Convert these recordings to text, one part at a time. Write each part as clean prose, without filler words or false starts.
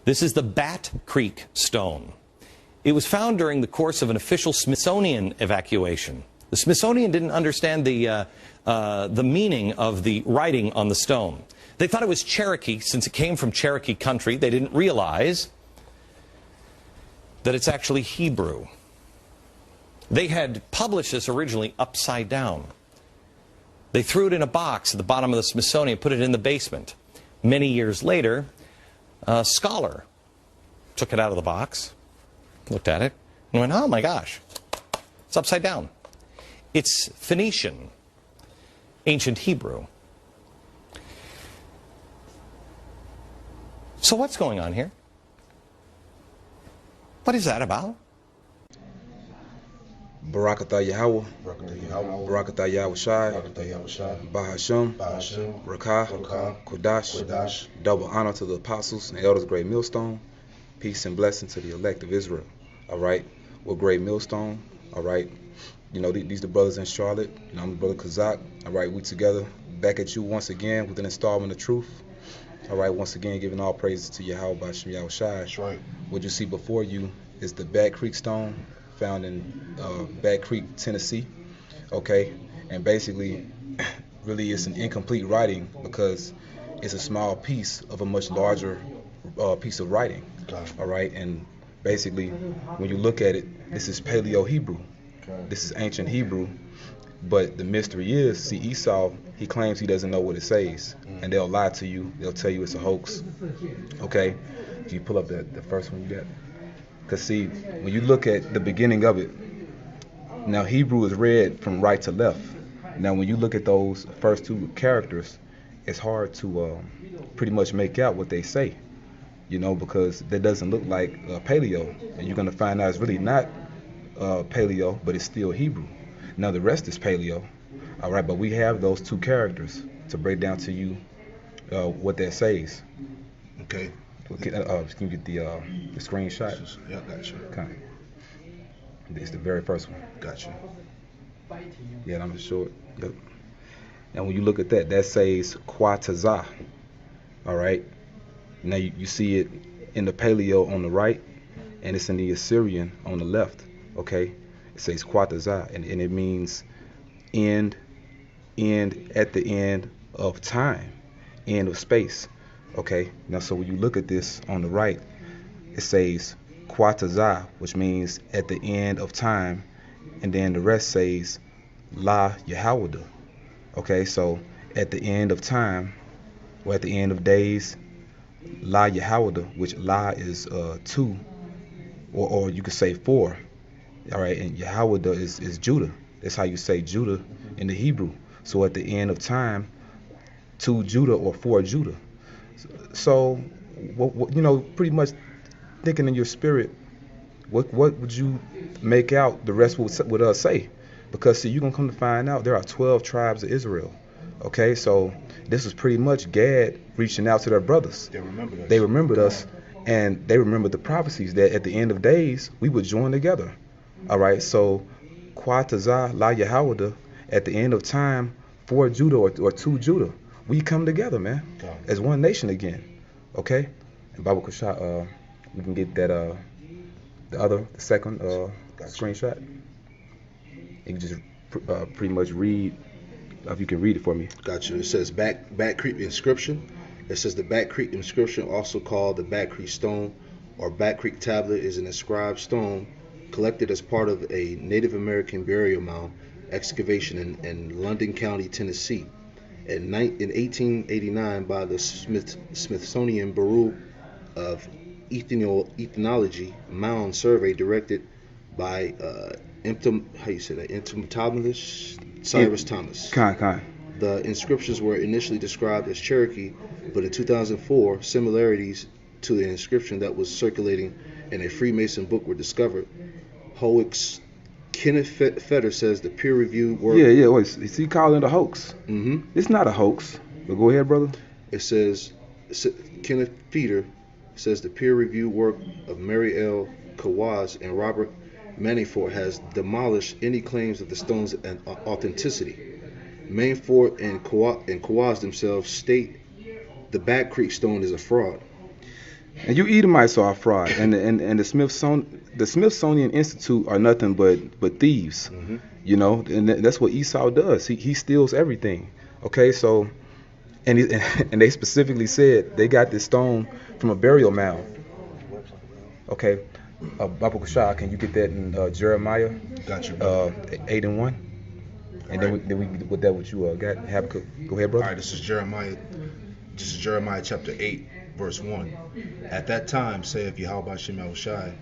This is the Bat Creek stone. It was found during the course of an official Smithsonian evacuation. The Smithsonian didn't understand the meaning of the writing on the stone. They thought it was Cherokee, since it came from Cherokee country. They didn't realize that it's actually Hebrew. They had published this originally upside down. They threw it in a box at the bottom of the Smithsonian, put it in the basement. Many years later, a scholar took it out of the box, looked at it, and went, oh my gosh, it's upside down. It's Phoenician, ancient Hebrew. So what's going on here? What is that about? Barakatah Yahweh, Barakatah Yahweh Shai, Bahasham, Rakah, Kodash, double honor to the apostles and elders of Great Millstone, peace and blessing to the elect of Israel. All right, we're Great Millstone. All right, you know, these the brothers in Charlotte. You know, I'm the brother Kazak. All right, we together back at you once again with an installment of truth. All right, once again, giving all praises to Yahweh Bahasham Yahweh Shai. That's right. What you see before you is the Bat Creek stone, found in Bat Creek, Tennessee. Okay, and basically, really, it's an incomplete writing because it's a small piece of a much larger piece of writing. All right, and basically, when you look at it, this is Paleo Hebrew. This is ancient Hebrew, but the mystery is, see, Esau, he claims he doesn't know what it says, and they'll lie to you. They'll tell you it's a hoax. Okay, if you pull up the first one you got. Because see, when you look at the beginning of it, now Hebrew is read from right to left. Now when you look at those first two characters, it's hard to pretty much make out what they say, you know, because that doesn't look like Paleo. And you're going to find out it's really not Paleo, but it's still Hebrew. Now the rest is Paleo, all right, but we have those two characters to break down to you what that says. Okay. Can you get the screenshot? Yeah, gotcha. Okay. It's the very first one. Gotcha. Yeah, I'm short. Yep. And when you look at that, that says Quatazah. All right. Now you see it in the Paleo on the right, and it's in the Assyrian on the left. Okay. It says Quatazah, and it means end at the end of time, end of space. Okay, now so when you look at this on the right, it says Quatazah, which means at the end of time, and then the rest says La Yahawada. Okay, so at the end of time, or at the end of days, La Yahawada, which La is 2, or you could say 4. All right, and Yahawada is Judah. That's how you say Judah in the Hebrew. So at the end of time, 2 Judah or 4 Judah. So, what you know, pretty much thinking in your spirit, what would you make out the rest would say? Because see, you're gonna come to find out there are 12 tribes of Israel. Okay, so this was pretty much Gad reaching out to their brothers. They remembered us, and they remembered the prophecies that at the end of days we would join together. All right, so Quatazah La Yahawada, at the end of time, 4 Judah or 2 Judah. We come together, man, as one nation again, okay? And Baba Kusha, we can get that, the second screenshot. You can just pretty much read, if you can read it for me. Gotcha. It says Bat Creek inscription. It says the Bat Creek inscription, also called the Bat Creek stone or Bat Creek tablet, is an inscribed stone collected as part of a Native American burial mound excavation in London County, Tennessee. In 1889 by the Smithsonian Bureau of Ethnology Mound Survey directed by entomologist Cyrus Thomas. The inscriptions were initially described as Cherokee, but in 2004, similarities to the inscription that was circulating in a Freemason book were discovered. Howick's Kenneth Fetter says the peer-reviewed work... Yeah, wait, is he calling it a hoax? Mm-hmm. It's not a hoax, but go ahead, brother. It says, Kenneth Fetter says the peer-reviewed work of Mary L. Kawaz and Robert Manafort has demolished any claims of the stone's authenticity. Manafort and Kawaz themselves state the Bat Creek stone is a fraud. And you Edomites are a fraud, and the Smithsonian Institute are nothing but thieves. Mm-hmm. You know, and that's what Esau does. He steals everything. Okay, so and and they specifically said they got this stone from a burial mound. Okay, Baba Kushah, can you get that in Jeremiah? Got you, brother. 8:1, and then we with that what you got Habakkuk. Go ahead, brother. All right, this is Jeremiah. This is Jeremiah chapter 8, verse 1. At that time, saith Yahweh Shem Yahushai,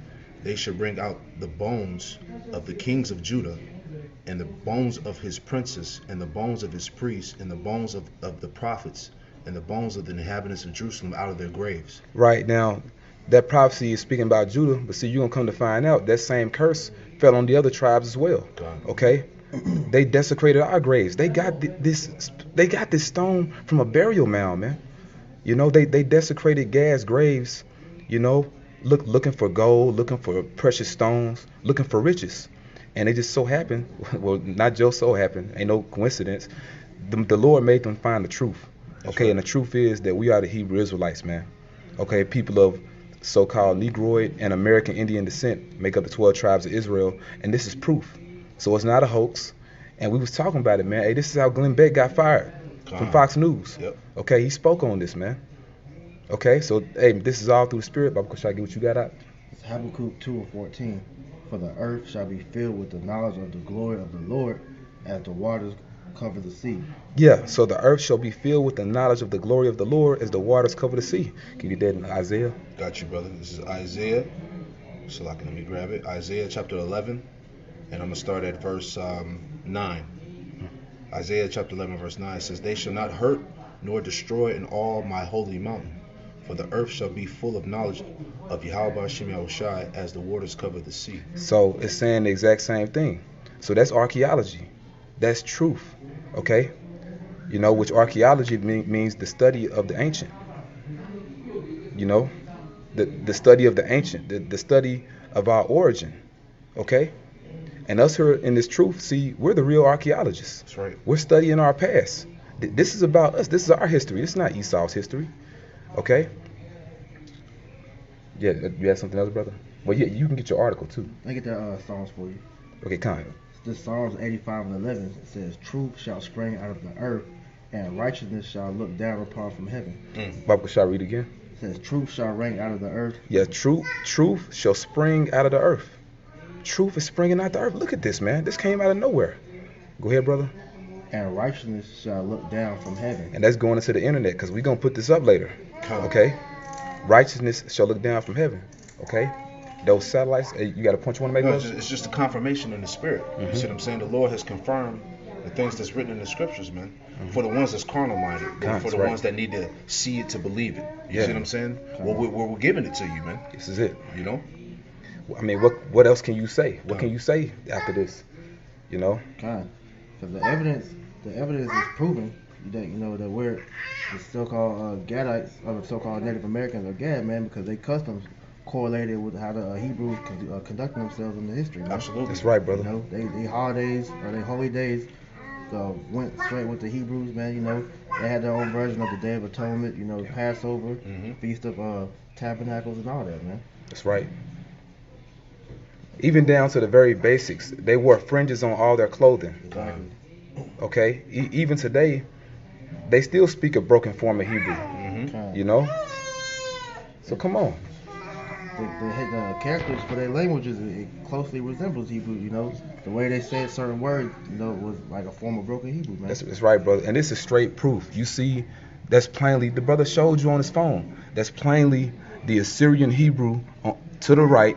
they shall bring out the bones of the kings of Judah, and the bones of his princes, and the bones of his priests, and the bones of the prophets, and the bones of the inhabitants of Jerusalem out of their graves. Right, now, that prophecy is speaking about Judah, but see, you're going to come to find out that same curse fell on the other tribes as well. Okay? They desecrated our graves. They got this stone from a burial mound, man. You know, they desecrated Gad's graves, you know, looking for gold, looking for precious stones, looking for riches. And it just so happened, well, not just so happened, ain't no coincidence, the Lord made them find the truth. Okay, right. And the truth is that we are the Hebrew Israelites, man. Okay, people of so-called Negroid and American Indian descent make up the 12 tribes of Israel, and this is proof. So it's not a hoax. And we was talking about it, man. Hey, this is how Glenn Beck got fired from Fox News. Yep. Okay, he spoke on this, man. Okay, so hey, this is all through the Spirit. Baba, should I get what you got out? It's Habakkuk 2:14. For the earth shall be filled with the knowledge of the glory of the Lord, as the waters cover the sea. Yeah, so the earth shall be filled with the knowledge of the glory of the Lord as the waters cover the sea. Can you get that in Isaiah? Got you, brother. This is Isaiah. So let me grab it. Isaiah chapter 11, and I'm going to start at verse 9. Isaiah chapter 11, verse 9 says, they shall not hurt nor destroy in all my holy mountain, for the earth shall be full of knowledge of Yahweh Shem Yahushai as the waters cover the sea. So it's saying the exact same thing. So that's archaeology. That's truth. Okay? You know, which archaeology means the study of the ancient. You know? The study of the ancient. The study of our origin. Okay? And us here in this truth, see, we're the real archaeologists. That's right. We're studying our past. This is about us. This is our history. This is not Esau's history. Okay? Yeah, you have something else, brother? Well, yeah, you can get your article, too. I get that Psalms for you. Okay, kind. This Psalms 85:11 says, truth shall spring out of the earth, and righteousness shall look down upon from heaven. Bible, shall I read again? It says, truth shall ring out of the earth. Yeah, truth shall spring out of the earth. Truth is springing out the earth. Look at this, man. This came out of nowhere. Go ahead, brother. And righteousness shall look down from heaven. And that's going into the internet, because we're going to put this up later. Okay? Righteousness shall look down from heaven. Okay? Those satellites, you got a point you want to make? No, it's just a confirmation in the Spirit. You see what I'm saying? The Lord has confirmed the things that's written in the scriptures, man. For the ones that's carnal minded, for the ones that need to see it to believe it. You see what I'm saying? Well, we're giving it to you, man. This is it. You know? I mean, what else can you say? What can you say after this? You know? Because the evidence is proving that, you know, that we're the so-called Gadites, or the so-called Native Americans are Gad, man, because they customs correlated with how the Hebrews conducting themselves in the history, man. Absolutely. That's right, brother. You know, they holidays or they holy days went straight with the Hebrews, man. You know, they had their own version of the Day of Atonement, you know, Passover, Feast of Tabernacles, and all that, man. That's right. Even down to the very basics. They wore fringes on all their clothing. Exactly. Okay? Even today, they still speak a broken form of Hebrew. You know? So come on. The characters for their languages, it closely resembles Hebrew, you know. The way they said certain words, you know, was like a form of broken Hebrew, man. That's right, brother. And this is straight proof. You see, that's plainly, the brother showed you on his phone. That's plainly the Assyrian Hebrew to the right,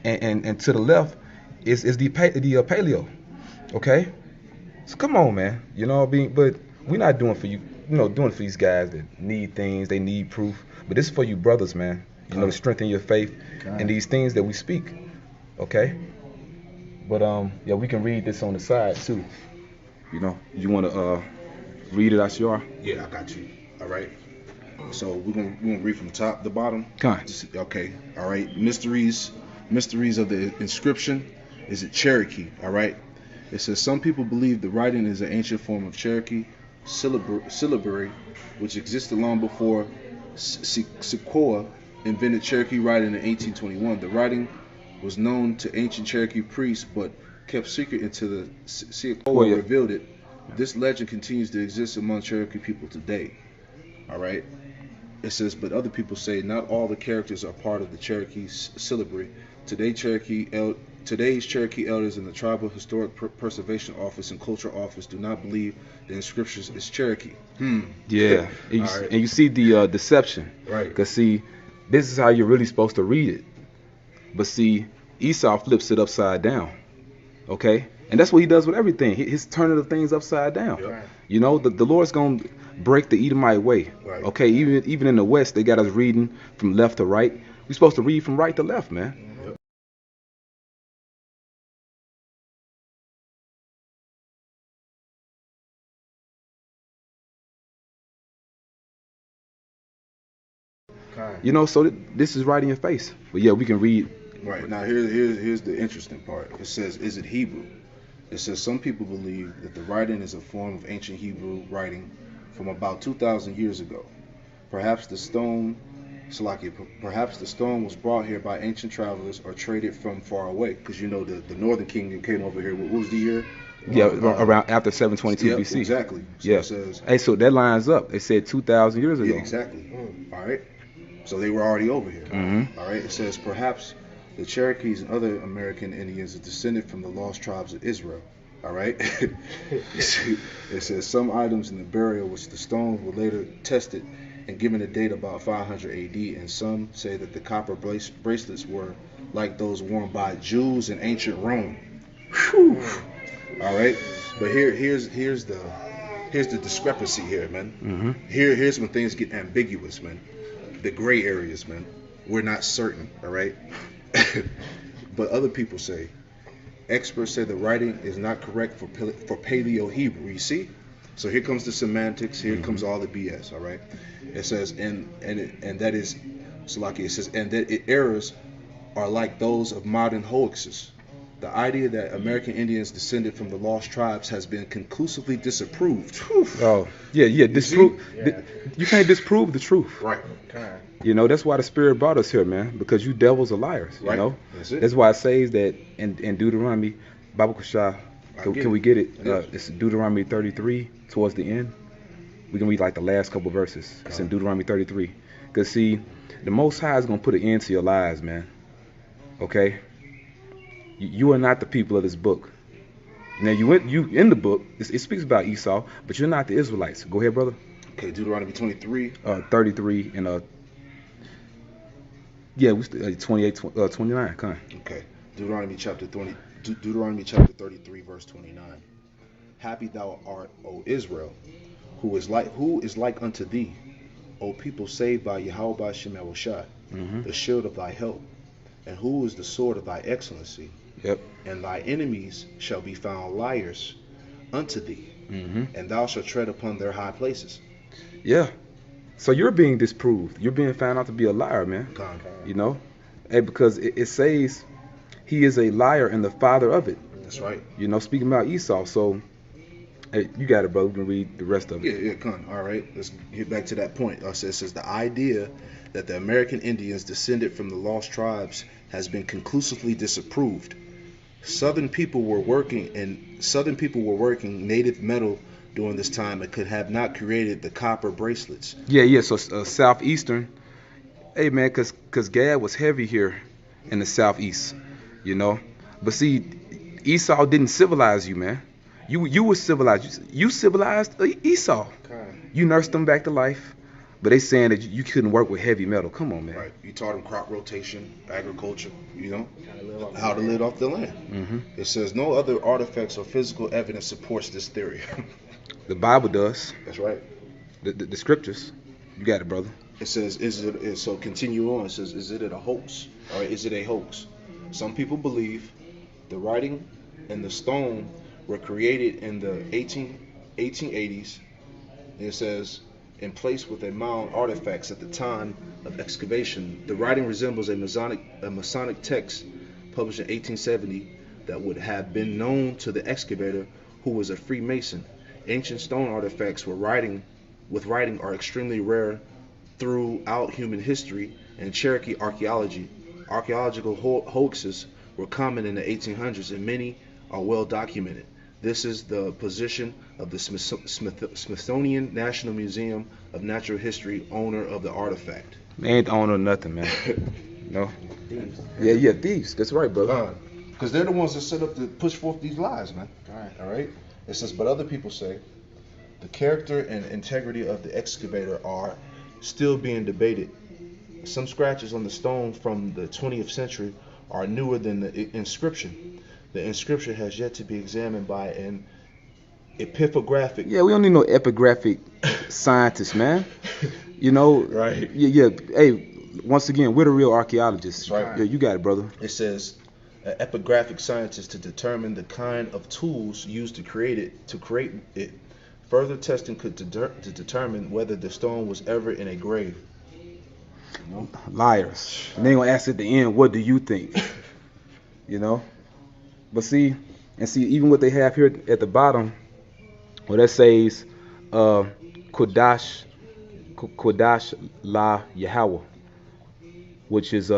and to the left is the paleo. Okay? So come on, man. You know, but we're not doing for you, you know, doing for these guys that need things, they need proof. But this is for you brothers, man. You know, to strengthen your faith and these things that we speak. Okay? But yeah, we can read this on the side too. You know, you want to read it, Ashiar? Yeah, I got you. All right. So we're gonna read from top to bottom. Okay. All right. Mysteries of the inscription. Is it Cherokee? All right. It says some people believe the writing is an ancient form of Cherokee syllabary, which existed long before Sequoia invented Cherokee writing in 1821. The writing was known to ancient Cherokee priests, but kept secret until the Sequoia revealed it. This legend continues to exist among Cherokee people today. All right. It says, but other people say not all the characters are part of the Cherokee syllabary. Today's Cherokee elders in the Tribal Historic Preservation Office and Cultural Office do not believe the inscriptions is Cherokee. Yeah, and you see the deception. Right. Because see, this is how you're really supposed to read it. But see, Esau flips it upside down. Okay? And that's what he does with everything. He's turning the things upside down. Yep. You know, the Lord's going to break the Edomite way. Right. Okay? Even in the West, they got us reading from left to right. We're supposed to read from right to left, man. Yep. You know, so this is right in your face. But yeah, we can read. Right. Now here's the interesting part. It says, is it Hebrew? It says some people believe that the writing is a form of ancient Hebrew writing from about 2,000 years ago. Perhaps the stone was brought here by ancient travelers or traded from far away. Because you know the Northern Kingdom came over here. What was the year? Yeah, around after 722 BC. Exactly. So yeah. It says, hey, so that lines up. They said 2,000 years ago. Yeah, exactly. All right. So they were already over here. All right. It says perhaps the Cherokees and other American Indians are descended from the lost tribes of Israel. All right. It says some items in the burial, which the stones were later tested and given a date about 500 AD, and some say that the copper bracelets were like those worn by Jews in ancient Rome. Whew. All right. But here's the discrepancy here, man. Here's when things get ambiguous, man. The gray areas, man. We're not certain, all right? But other people say, experts say the writing is not correct for Paleo Hebrew. You see? So here comes the semantics. Here comes all the BS. All right. It says and that is Salaki. It says and that errors are like those of modern hoaxes. The idea that American Indians descended from the lost tribes has been conclusively disapproved. Oh, yeah. Disprove. You can't disprove the truth. Right. You know, that's why the Spirit brought us here, man, because you devils are liars, you right. know? That's why it says that in Deuteronomy, Bible Kashah, can we get it? It's Deuteronomy 33 towards the end. We can read like the last couple verses. It's in Deuteronomy 33. Because, see, the Most High is going to put an end to your lies, man. Okay? You are not the people of this book. Now, you in the book, it speaks about Esau, but you're not the Israelites. Go ahead, brother. Okay, Deuteronomy 23. 33 and yeah, we 28, 29. Come on. Okay, Deuteronomy chapter 33, verse 29. Happy thou art, O Israel, who is like unto thee, O people saved by Yahweh Shemel the shield of thy help, and who is the sword of thy excellency. Yep. And thy enemies shall be found liars unto thee, and thou shalt tread upon their high places. Yeah. So you're being disproved. You're being found out to be a liar, man. You know? Hey, because it says he is a liar and the father of it. That's right. You know, speaking about Esau. So, hey, you got it, brother. We can read the rest of it. Yeah, come. All right. Let's get back to that point. It says the idea that the American Indians descended from the lost tribes has been conclusively disapproved. Southern people were working native metal during this time and could have not created the copper bracelets. Yeah. So southeastern. Hey, man, cause Gad was heavy here in the southeast, you know. But see, Esau didn't civilize you, man. You were civilized. You civilized Esau. You nursed them back to life. But they saying that you couldn't work with heavy metal. Come on, man. Right. You taught them crop rotation, agriculture, you know, how to live off the land. It says no other artifacts or physical evidence supports this theory. The Bible does. That's right. The scriptures. You got it, brother. It says, so continue on. It says, is it a hoax? Or is it a hoax? Some people believe the writing and the stone were created in the 1880s. It says, in place with a mound artifacts at the time of excavation. The writing resembles a Masonic text published in 1870 that would have been known to the excavator, who was a Freemason. Ancient stone artifacts with writing are extremely rare throughout human history. and Cherokee archaeology. Archaeological hoaxes were common in the 1800s, and many are well documented. This is the position of the Smithsonian National Museum of Natural History, owner of the artifact. They ain't the owner of nothing, man. No. Thieves. Yeah, thieves. That's right, brother. Because they're the ones that set up to push forth these lies, man. All All right. It says, but other people say the character and integrity of the excavator are still being debated. Some scratches on the stone from the 20th century are newer than the inscription. The inscription has yet to be examined by an epigraphic. Yeah, we don't need no epigraphic scientists, man. You know. Right. Yeah. Hey, once again, we're the real archaeologists. That's right. Yeah, you got it, brother. It says an epigraphic scientist to determine the kind of tools used to create it. Further testing could to determine whether the stone was ever in a grave. Liars. And they gonna ask at the end, what do you think? You know. But see, even what they have here at the bottom, well, that says Kodash La Yahweh, which is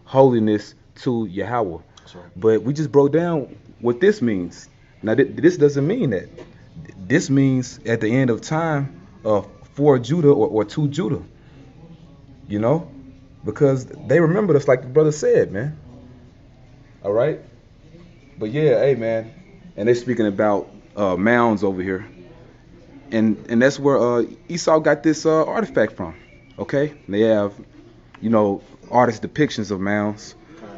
holiness to Yahweh. Right. But we just broke down what this means. Now, this doesn't mean that. This means at the end of time, for Judah or to Judah. You know, because they remembered us, like the brother said, man. All right. But yeah, hey, man. And they're speaking about mounds over here. And that's where Esau got this artifact from. Okay. And they have, you know, artist depictions of mounds,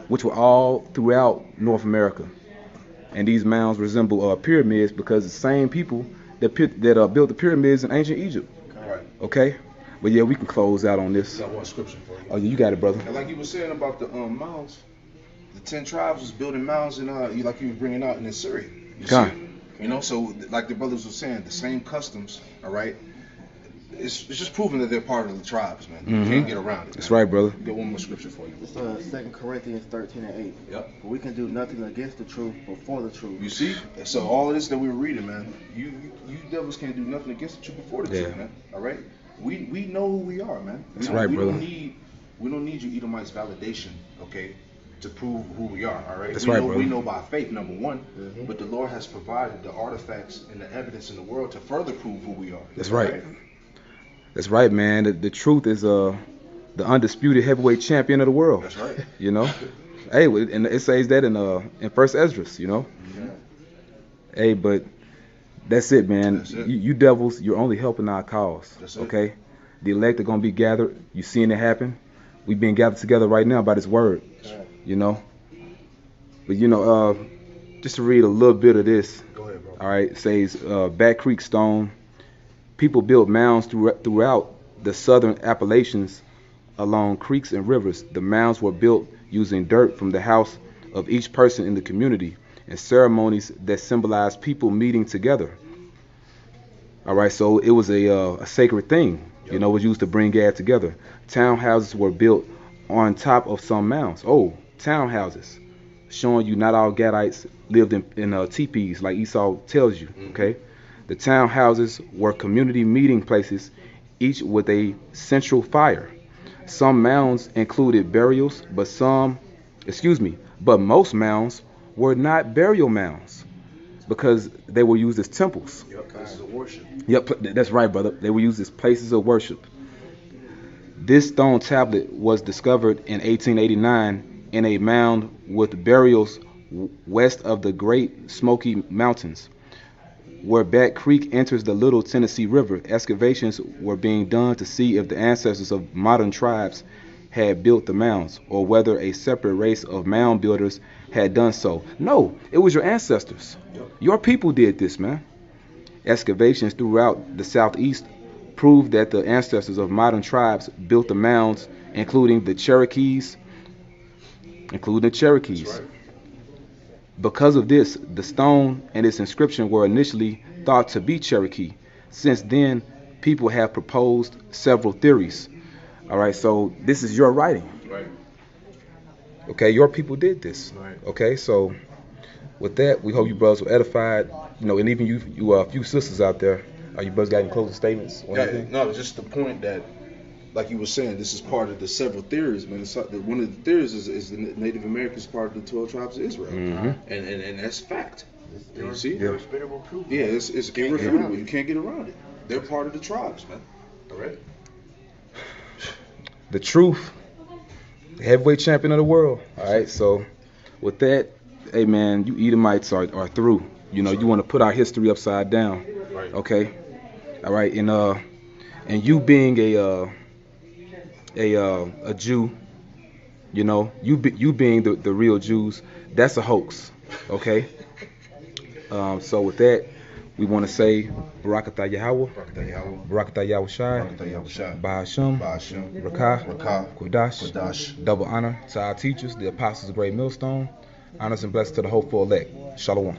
which were all throughout North America. And these mounds resemble pyramids because the same people that built the pyramids in ancient Egypt. Right. Okay. But yeah, we can close out on this. Got one scripture for you. Oh, you got it, brother. And like you were saying about the mounds, the 10 tribes was building mounds in like you were bringing out in Assyria. You know, so like the brothers were saying, the same customs. All right. It's just proving that they're part of the tribes, man. You can't get around it. That's man. right, brother. Get one more scripture for you. It's 2 Corinthians 13:8. Yep. We can do nothing against the truth, but for the truth. You see? So all of this that we were reading, man, you devils can't do nothing against the truth before the truth, man. All right? We know who we are, man. That's right, brother. We don't need you Edomites validation, okay, to prove who we are, all right? That's right, brother. We know by faith, number one, but the Lord has provided the artifacts and the evidence in the world to further prove who we are. That's right. That's right, man. The truth is the undisputed heavyweight champion of the world. That's right. You know? Hey, and it says that in First Esdras, you know? Yeah. Hey, but that's it, man. That's it. You devils, you're only helping our cause. That's it. Okay? The elect are going to be gathered. You seeing it happen? We've been gathered together right now by this word. Right. You know? But, you know, just to read a little bit of this. Go ahead, bro. All right, it says Back Creek Stone. People built mounds throughout the southern Appalachians along creeks and rivers. The mounds were built using dirt from the house of each person in the community and ceremonies that symbolized people meeting together. All right, so it was a sacred thing. You know, it was used to bring God together. Townhouses were built on top of some mounds. Oh, townhouses. Showing you not all Gadites lived in teepees like Esau tells you, okay? The townhouses were community meeting places, each with a central fire. Some mounds included burials, but most mounds were not burial mounds because they were used as temples. Yep, places of worship. Yep, that's right, brother. They were used as places of worship. This stone tablet was discovered in 1889 in a mound with burials west of the Great Smoky Mountains. Where Back Creek enters the Little Tennessee River, excavations were being done to see if the ancestors of modern tribes had built the mounds, or whether a separate race of mound builders had done so. No, it was your ancestors. Your people did this, man. Excavations throughout the southeast proved that the ancestors of modern tribes built the mounds, including the Cherokees. That's right. Because of this, the stone and its inscription were initially thought to be Cherokee. Since then, people have proposed several theories. All right, so this is your writing. Right. Okay, your people did this. Right. Okay, so with that, we hope you brothers were edified. You know, and even you few sisters out there, you brothers got any closing statements or anything? No, just the point that like you were saying, this is part of the several theories, man. One of the theories is the Native Americans part of the 12 tribes of Israel, and that's fact. You see? Irrefutable proof. Yeah, it's irrefutable. You can't get around it. They're part of the tribes, man. All right. The truth, the heavyweight champion of the world. All right, so with that, hey man, you Edomites are through. You know, you want to put our history upside down. Right. Okay. All right, and you being a Jew, you know, you being the real Jews, that's a hoax. Okay. So with that, we want to say Barakatah Yahweh, Barakatah Yahweh Shai, Ba'ashem, Rakah, Kodash, double honor to our teachers, the apostles of Great Millstone, honors and blessings to the hopeful elect. Shalom.